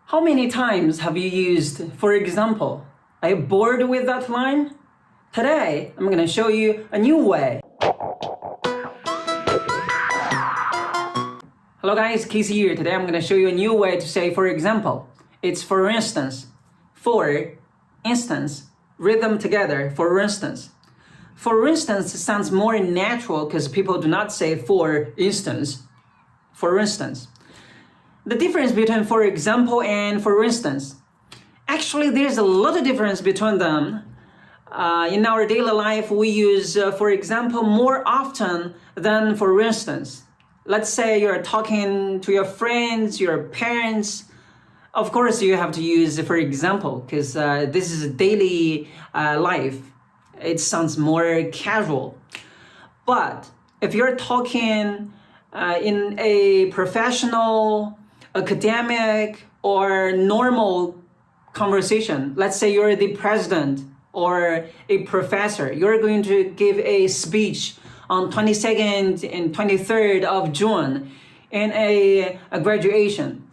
How many times have you used for example? Are you bored with that line? Today, I'm going to show you a new way. Hello guys, Casey here. Today I'm going to show you a new way to say for example. It's for instance. For instance. Read them together. For instance. For instance sounds more natural because people do not say for instance. For instance. The difference between for example and for instance. Actually, there's a lot of difference between them. In our daily life, we use for example more often than for instance. Let's say you're talking to your friends, your parents. Of course, you have to use for example because this is a daily life. It sounds more casual. But if you're talking in a professional, academic, or normal conversation, let's say you're the president or a professor, you're going to give a speech on 22nd and 23rd of June in a graduation.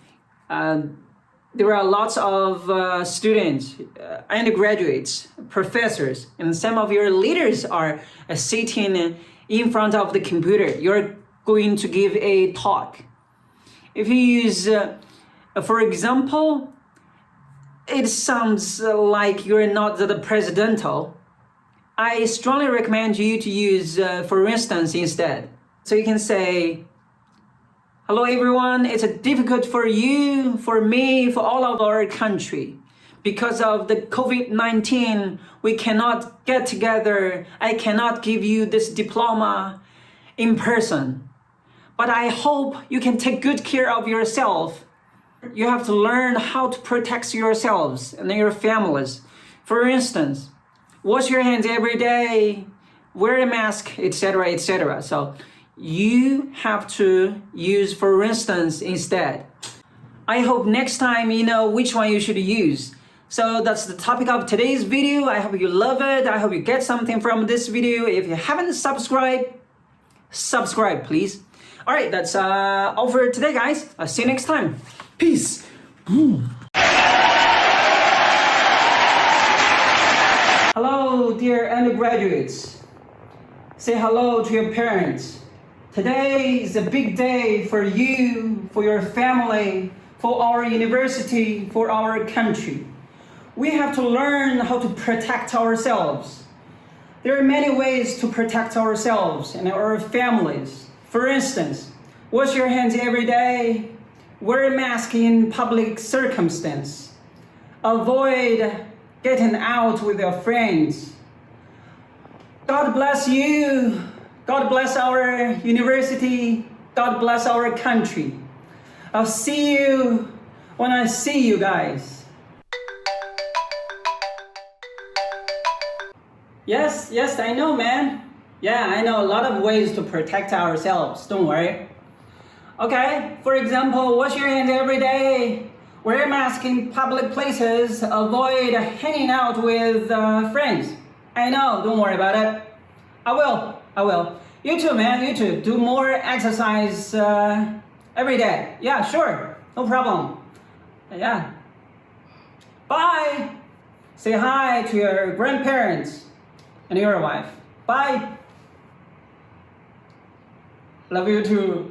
There are lots of students, undergraduates, professors, and some of your leaders are sitting in front of the computer. You're going to give a talk. If you use, for example, it sounds like you're not the presidential. I strongly recommend you to use for instance instead. So you can say, hello everyone, it's difficult for you, for me, for all of our country. Because of the COVID-19, we cannot get together. I cannot give you this diploma in person. But I hope you can take good care of yourself. You have to learn how to protect yourselves and your families. For instance, wash your hands every day, wear a mask, etc., etc. So you have to use for instance instead. I hope next time you know which one you should use. So that's the topic of today's video. I hope you love it. I hope you get something from this video. If you haven't subscribed, subscribe please. All right, that's all for today, guys. I'll see you next time. Peace. Hello, dear undergraduates. Say hello to your parents. Today is a big day for you, for your family, for our university, for our country. We have to learn how to protect ourselves. There are many ways to protect ourselves and our families. For instance, wash your hands every day, wear a mask in public circumstance, avoid getting out with your friends. God bless you. God bless our university. God bless our country. I'll see you when I see you guys. Yes, I know, man. Yeah, I know a lot of ways to protect ourselves. Don't worry. Okay, for example, wash your hands every day. Wear a mask in public places. Avoid hanging out with friends. I know, don't worry about it. I will. You too, man, you too. Do more exercise every day. Yeah, sure, no problem. Yeah. Bye. Say hi to your grandparents and your wife. Bye. Love you too.